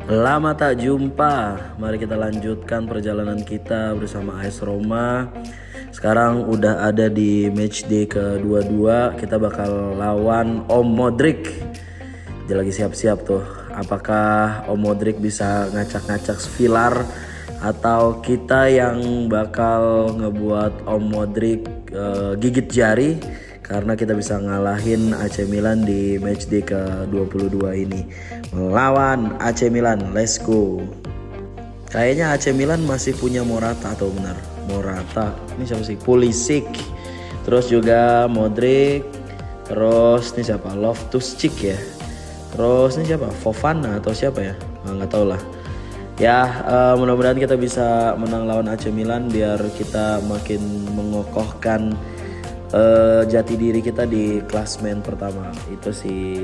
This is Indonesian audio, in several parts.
Lama tak jumpa, mari kita lanjutkan perjalanan kita bersama AS Roma. Sekarang udah ada di match day ke-22. Kita bakal lawan Om Modric. Dia lagi siap-siap tuh. Apakah Om Modric bisa ngacak-ngacak Villar, atau kita yang bakal ngebuat Om Modric gigit jari karena kita bisa ngalahin AC Milan di matchday ke-22 ini melawan AC Milan. Let's go. Kayaknya AC Milan masih punya Morata, atau benar Morata ini siapa sih? Pulisic, terus juga Modric, terus ini siapa? Loftus-Cheek ya, terus ini siapa? Fofana atau siapa ya? Nggak tahu lah ya. Mudah-mudahan kita bisa menang lawan AC Milan biar kita makin mengokohkan jati diri kita di klasmen pertama. Itu si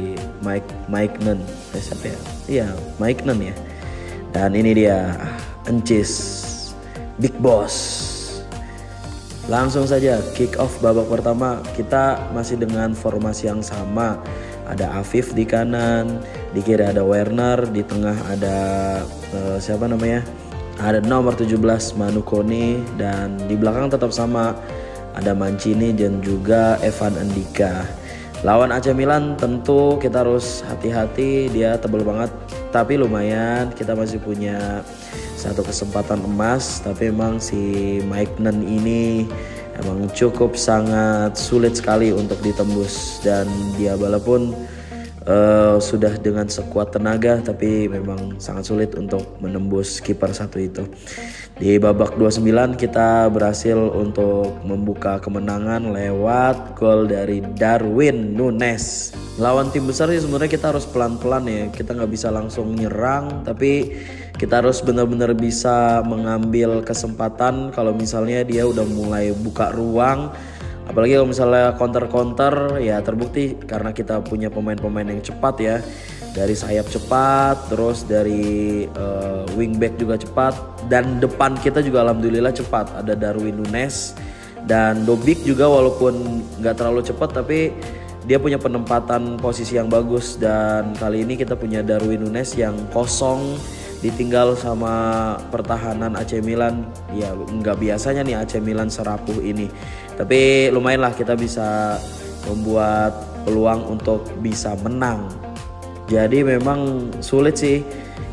Maignan, siapa ya? Iya, Maignan ya. Dan ini dia Encis, Big Boss. Langsung saja kick off babak pertama. Kita masih dengan formasi yang sama. Ada Afif di kanan, di kiri ada Werner, di tengah ada siapa namanya? Ada nomor 17 Manu Kone, dan di belakang tetap sama ada Mancini dan juga Evan Ndika. Lawan AC Milan tentu kita harus hati-hati, dia tebal banget. Tapi lumayan, kita masih punya satu kesempatan emas. Tapi emang si Maignan ini emang cukup sangat sulit sekali untuk ditembus. Dan dia walaupun sudah dengan sekuat tenaga, tapi memang sangat sulit untuk menembus kiper satu itu. Di babak 29 kita berhasil untuk membuka kemenangan lewat gol dari Darwin Núñez. Lawan tim besar sih sebenarnya kita harus pelan-pelan ya. Kita nggak bisa langsung nyerang, tapi kita harus benar-benar bisa mengambil kesempatan kalau misalnya dia udah mulai buka ruang. Apalagi kalau misalnya counter-counter, ya terbukti karena kita punya pemain-pemain yang cepat ya. Dari sayap cepat, terus dari wingback juga cepat, dan depan kita juga alhamdulillah cepat. Ada Darwin Núñez dan Dobik juga, walaupun nggak terlalu cepat tapi dia punya penempatan posisi yang bagus. Dan kali ini kita punya Darwin Núñez yang kosong, ditinggal sama pertahanan AC Milan. Ya nggak biasanya nih AC Milan serapuh ini, tapi lumayan lah kita bisa membuat peluang untuk bisa menang. Jadi memang sulit sih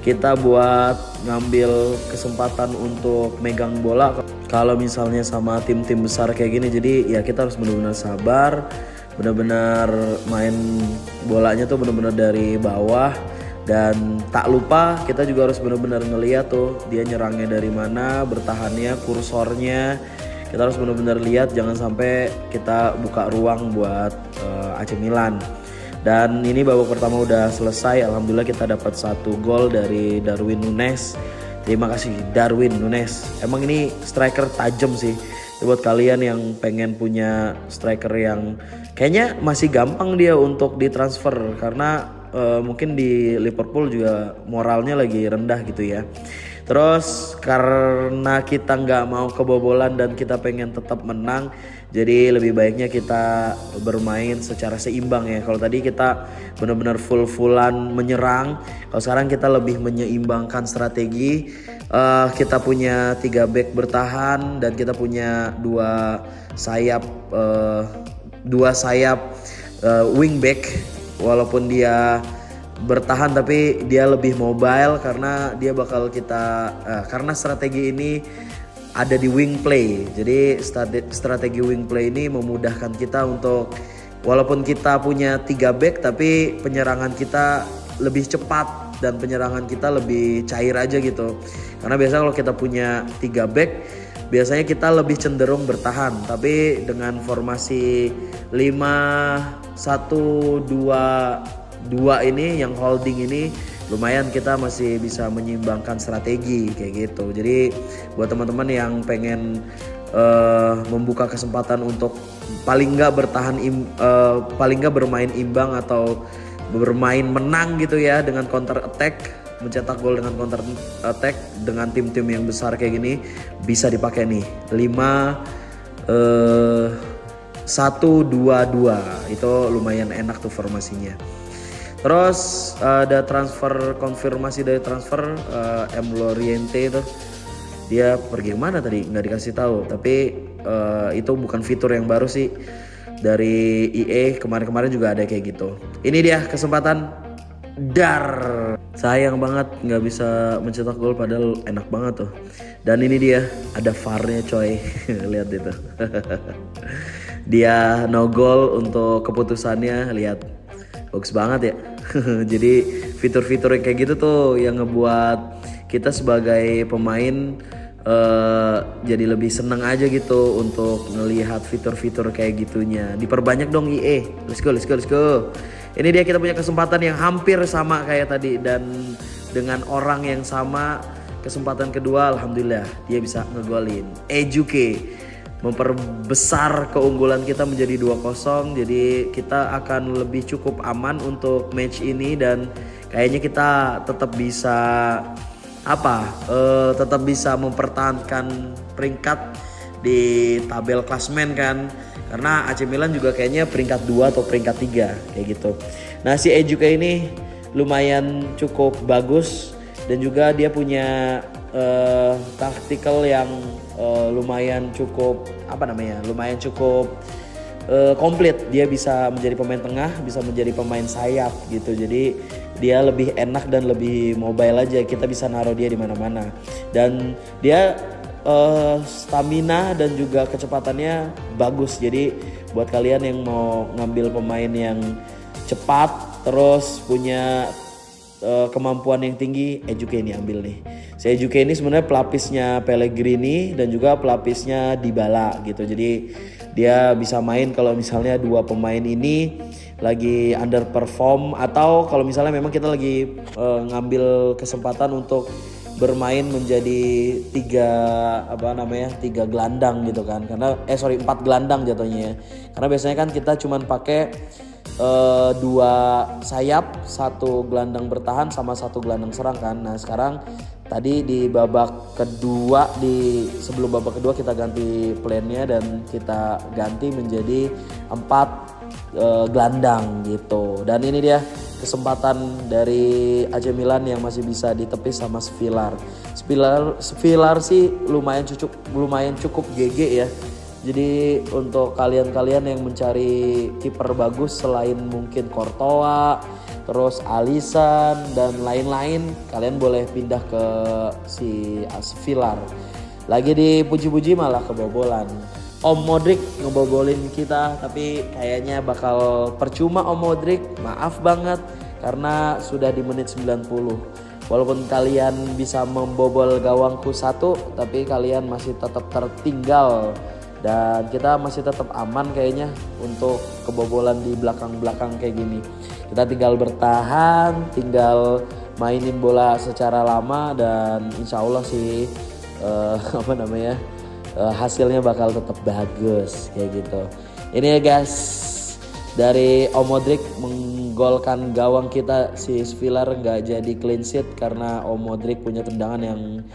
kita buat ngambil kesempatan untuk megang bola kalau misalnya sama tim-tim besar kayak gini. Jadi ya kita harus benar-benar sabar, benar-benar main bolanya tuh benar-benar dari bawah. Dan tak lupa kita juga harus benar-benar ngeliat tuh dia nyerangnya dari mana, bertahannya, kursornya. Kita harus benar-benar lihat, jangan sampai kita buka ruang buat AC Milan. Dan ini babak pertama udah selesai. Alhamdulillah kita dapat 1 gol dari Darwin Núñez. Terima kasih Darwin Núñez. Emang ini striker tajam sih. Buat kalian yang pengen punya striker yang kayaknya masih gampang dia untuk ditransfer, karena mungkin di Liverpool juga moralnya lagi rendah gitu ya. Terus karena kita nggak mau kebobolan dan kita pengen tetap menang, jadi lebih baiknya kita bermain secara seimbang ya. Kalau tadi kita benar-benar full-fullan menyerang, kalau sekarang kita lebih menyeimbangkan strategi. Kita punya 3 back bertahan dan kita punya 2 sayap wingback. Walaupun dia bertahan tapi dia lebih mobile karena dia bakal kita karena strategi ini ada di wing play. Jadi strategi wing play ini memudahkan kita untuk, walaupun kita punya 3 back tapi penyerangan kita lebih cepat dan penyerangan kita lebih cair aja gitu. Karena biasanya kalau kita punya 3 back biasanya kita lebih cenderung bertahan, tapi dengan formasi 5-1-2 ini yang holding ini lumayan kita masih bisa menyeimbangkan strategi kayak gitu. Jadi buat teman-teman yang pengen membuka kesempatan untuk paling nggak bermain imbang atau bermain menang gitu ya dengan counter attack, mencetak gol dengan counter attack dengan tim-tim yang besar kayak gini, bisa dipakai nih 5-1-2-2. Itu lumayan enak tuh formasinya. Terus ada transfer, konfirmasi dari transfer M Loriente itu. Dia pergi kemana tadi nggak dikasih tahu, tapi itu bukan fitur yang baru sih dari EA. Kemarin-kemarin juga ada kayak gitu. Ini dia kesempatan dar. Sayang banget nggak bisa mencetak gol, padahal enak banget tuh. Dan ini dia ada VAR-nya coy. Lihat itu. Dia no goal untuk keputusannya, lihat. Bagus banget ya. Jadi fitur-fitur kayak gitu tuh yang ngebuat kita sebagai pemain jadi lebih seneng aja gitu untuk ngelihat fitur-fitur kayak gitunya. Diperbanyak dong EA. Let's go. Ini dia, kita punya kesempatan yang hampir sama kayak tadi, dan dengan orang yang sama. Kesempatan kedua alhamdulillah dia bisa ngegolin. Ejuke memperbesar keunggulan kita menjadi 2-0. Jadi kita akan lebih cukup aman untuk match ini, dan kayaknya kita tetap bisa tetap bisa mempertahankan peringkat di tabel klasmen kan. Karena AC Milan juga kayaknya peringkat 2 atau peringkat 3 kayak gitu. Nah, si Ejuke ini lumayan cukup bagus, dan juga dia punya taktikal yang lumayan cukup lumayan cukup komplit. Dia bisa menjadi pemain tengah, bisa menjadi pemain sayap gitu. Jadi dia lebih enak dan lebih mobile aja. Kita bisa naruh dia di mana-mana. Dan dia stamina dan juga kecepatannya bagus. Jadi buat kalian yang mau ngambil pemain yang cepat terus punya kemampuan yang tinggi, Ejuke ini ambil nih. Si Ejuke ini sebenarnya pelapisnya Pellegrini dan juga pelapisnya Dybala gitu. Jadi dia bisa main kalau misalnya dua pemain ini lagi underperform, atau kalau misalnya memang kita lagi ngambil kesempatan untuk bermain menjadi tiga gelandang gitu kan. Karena 4 gelandang jatuhnya ya. Karena biasanya kan kita cuman pakai 2 sayap, 1 gelandang bertahan sama 1 gelandang serang kan. Nah, sekarang tadi di babak kedua, sebelum babak kedua kita ganti plannya dan kita ganti menjadi 4 gelandang gitu. Dan ini dia kesempatan dari AC Milan yang masih bisa ditepis sama Svilar sih lumayan cukup GG ya. Jadi untuk kalian-kalian yang mencari kiper bagus selain mungkin Courtois, terus Alisson dan lain-lain, kalian boleh pindah ke si Svilar. Lagi dipuji-puji malah kebobolan. Om Modric ngebobolin kita, tapi kayaknya bakal percuma Om Modric. Maaf banget karena sudah di menit 90. Walaupun kalian bisa membobol gawangku 1, tapi kalian masih tetap tertinggal. Dan kita masih tetap aman kayaknya untuk kebobolan di belakang-belakang kayak gini. Kita tinggal bertahan, tinggal mainin bola secara lama, dan insya Allah sih hasilnya bakal tetap bagus kayak gitu. Ini ya guys, dari Om Modric menggolkan gawang kita, si Svilar nggak jadi clean sheet karena Om Modric punya tendangan yang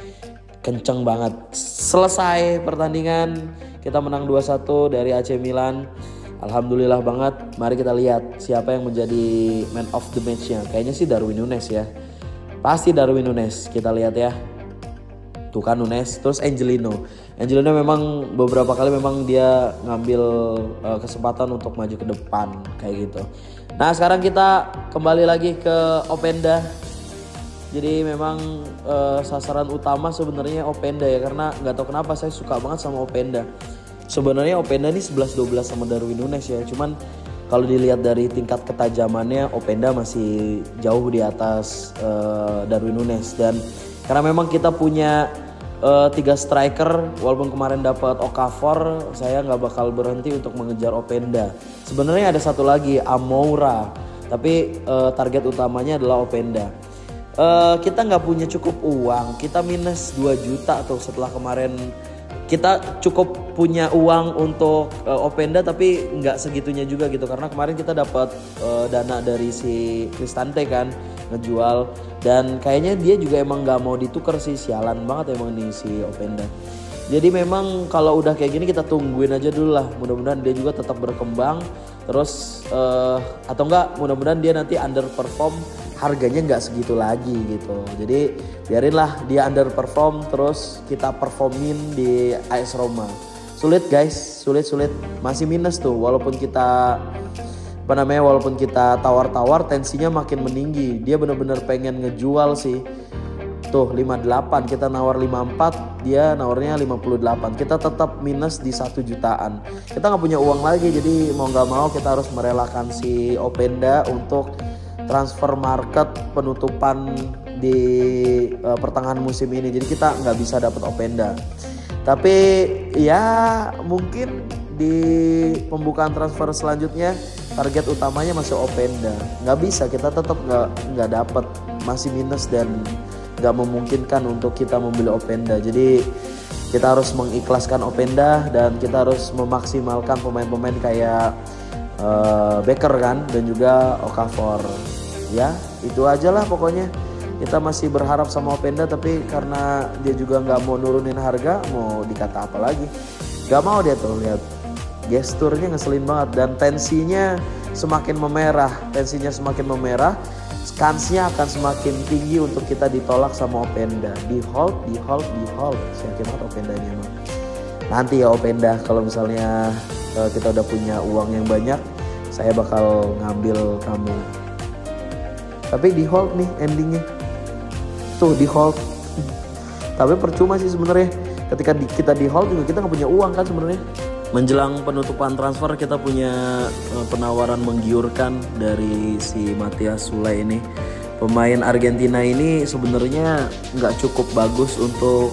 kenceng banget. Selesai pertandingan, kita menang 2-1 dari AC Milan. Alhamdulillah banget. Mari kita lihat siapa yang menjadi man of the match-nya. Kayaknya sih Darwin Núñez ya. Pasti Darwin Núñez. Kita lihat ya. Tuh kan Núñez. Terus Angelino memang beberapa kali memang dia ngambil kesempatan untuk maju ke depan kayak gitu. Nah, sekarang kita kembali lagi ke Openda. Jadi memang sasaran utama sebenarnya Openda ya, karena nggak tahu kenapa saya suka banget sama Openda. Sebenarnya Openda ini 11-12 sama Darwin Núñez ya, cuman kalau dilihat dari tingkat ketajamannya Openda masih jauh di atas Darwin Núñez. Dan karena memang kita punya 3 striker, walaupun kemarin dapat Okafor, saya nggak bakal berhenti untuk mengejar Openda. Sebenarnya ada satu lagi, Amoura, tapi target utamanya adalah Openda. Kita nggak punya cukup uang, kita minus 2 juta tuh setelah kemarin. Kita cukup punya uang untuk Openda, tapi nggak segitunya juga gitu, karena kemarin kita dapat dana dari si Cristante kan, ngejual, dan kayaknya dia juga emang nggak mau ditukar sih. Sialan banget emang nih si Openda. Jadi memang kalau udah kayak gini kita tungguin aja dulu lah, mudah-mudahan dia juga tetap berkembang, Terus atau enggak mudah-mudahan dia nanti underperform, harganya nggak segitu lagi gitu. Jadi biarinlah dia underperform, terus kita performin di AS Roma. Sulit guys, sulit. Masih minus tuh walaupun kita walaupun kita tawar-tawar, tensinya makin meninggi. Dia bener-bener pengen ngejual sih. Tuh 58, kita nawar 54, dia nawarnya 58. Kita tetap minus di 1 jutaan. Kita nggak punya uang lagi, jadi mau nggak mau kita harus merelakan si Openda untuk transfer market penutupan di pertengahan musim ini. Jadi kita nggak bisa dapat Openda. Tapi ya mungkin di pembukaan transfer selanjutnya target utamanya masih Openda. Nggak bisa, kita tetap nggak dapat, masih minus dan nggak memungkinkan untuk kita membeli Openda. Jadi kita harus mengikhlaskan Openda dan kita harus memaksimalkan pemain-pemain kayak Becker kan, dan juga Okafor. Ya itu aja lah pokoknya. Kita masih berharap sama Openda, tapi karena dia juga nggak mau nurunin harga, mau dikata apa lagi? Gak mau dia tuh, lihat gesturnya ngeselin banget. Dan tensinya semakin memerah, kansnya akan semakin tinggi untuk kita ditolak sama Openda. Di hold. Saya yakin banget Openda ini emang. Nanti ya Openda, kalau misalnya kita udah punya uang yang banyak, saya bakal ngambil kamu. Tapi di hold nih endingnya. Tuh di hold. Tapi percuma sih sebenarnya. Ketika kita di hold juga kita nggak punya uang kan sebenarnya. Menjelang penutupan transfer kita punya penawaran menggiurkan dari si Matias Sule ini. Pemain Argentina ini sebenarnya nggak cukup bagus untuk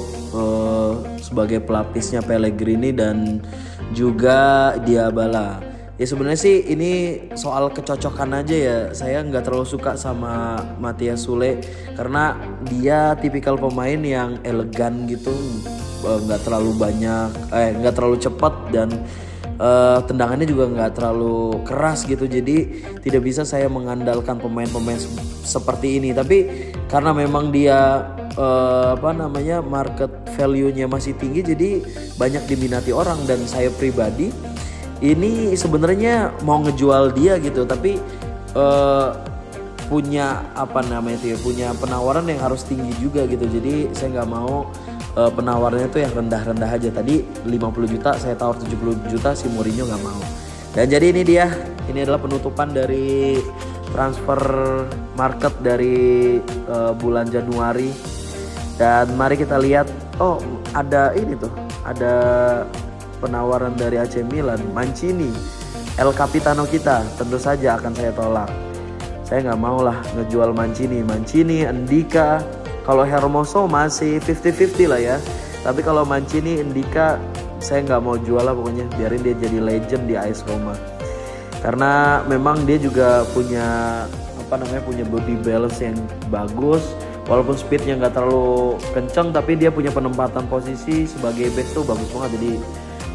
sebagai pelapisnya Pellegrini dan juga Dybala. Ya sebenarnya sih ini soal kecocokan aja ya. Saya nggak terlalu suka sama Matias Sule karena dia tipikal pemain yang elegan gitu, nggak terlalu banyak, nggak terlalu cepat dan tendangannya juga nggak terlalu keras gitu. Jadi tidak bisa saya mengandalkan pemain-pemain seperti ini. Tapi karena memang dia market value-nya masih tinggi, jadi banyak diminati orang. Dan saya pribadi ini sebenarnya mau ngejual dia gitu, tapi punya punya penawaran yang harus tinggi juga gitu. Jadi saya nggak mau penawarannya tuh yang rendah-rendah aja. Tadi 50 juta, saya tawar 70 juta, si Mourinho nggak mau. Dan jadi ini adalah penutupan dari transfer market dari bulan Januari. Dan mari kita lihat, ada penawaran dari AC Milan, Mancini, El Capitano kita, tentu saja akan saya tolak. Saya nggak mau lah ngejual Mancini, Ndika. Kalau Hermoso masih 50-50 lah ya. Tapi kalau Mancini, Ndika, saya nggak mau jual lah pokoknya. Biarin dia jadi legend di AS Roma. Karena memang dia juga punya punya body balance yang bagus. Walaupun speednya nggak terlalu kencang, tapi dia punya penempatan posisi sebagai back tuh bagus banget. Jadi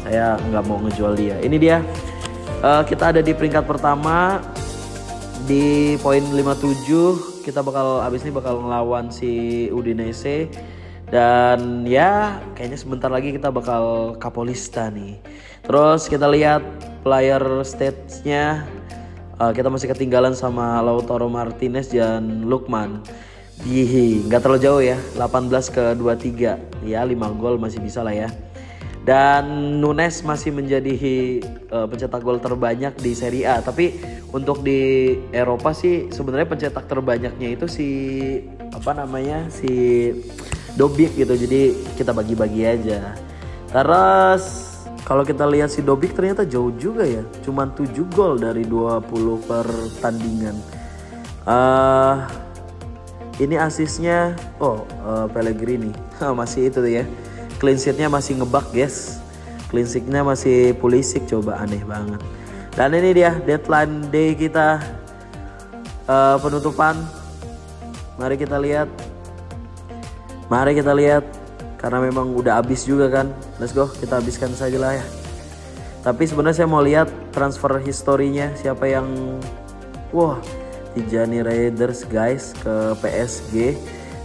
saya nggak mau ngejual dia. Ini dia, kita ada di peringkat pertama di poin 57. Kita abis ini bakal ngelawan si Udinese. Dan ya kayaknya sebentar lagi kita bakal Capolista nih. Terus kita lihat player stats-nya, kita masih ketinggalan sama Lautaro Martinez dan Lukman. Nggak terlalu jauh ya, 18-23. Ya 5 gol masih bisa lah ya. Dan Nunes masih menjadi pencetak gol terbanyak di Serie A. Tapi untuk di Eropa sih sebenarnya pencetak terbanyaknya itu si Dobbik gitu. Jadi kita bagi-bagi aja. Terus kalau kita lihat si Dobbik ternyata jauh juga ya. Cuman 7 gol dari 20 pertandingan. Ini asisnya Pellegrini. Masih itu tuh ya. Clean sheet-nya masih ngebug guys. Clean sheet-nya masih Pulisic, coba aneh banget. Dan ini dia deadline day kita, penutupan. Mari kita lihat. Karena memang udah habis juga kan. Let's go, kita habiskan saja lah ya. Tapi sebenarnya saya mau lihat transfer historinya. Siapa yang Tijani Reinders guys ke PSG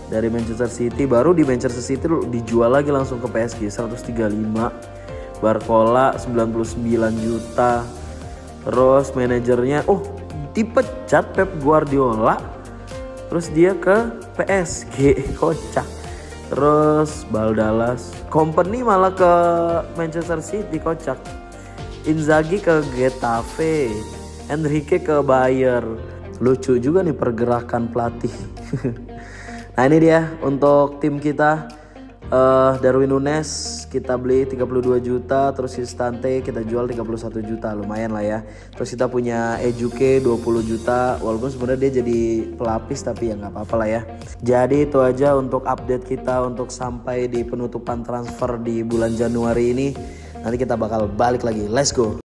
dari Manchester City. Baru di Manchester City dijual lagi langsung ke PSG 135. Barcola 99 juta. Terus manajernya, dipecat Pep Guardiola. Terus dia ke PSG, kocak. Terus Baldalas, Kompany malah ke Manchester City, kocak. Inzaghi ke Getafe, Enrique ke Bayer. Lucu juga nih pergerakan pelatih. Nah ini dia untuk tim kita. Darwin Nunes kita beli 32 juta, terus Cristante kita jual 31 juta, lumayan lah ya. Terus kita punya Ejuke 20 juta, walaupun sebenarnya dia jadi pelapis tapi ya nggak apa-apa lah ya. Jadi itu aja untuk update kita untuk sampai di penutupan transfer di bulan Januari ini. Nanti kita bakal balik lagi, let's go.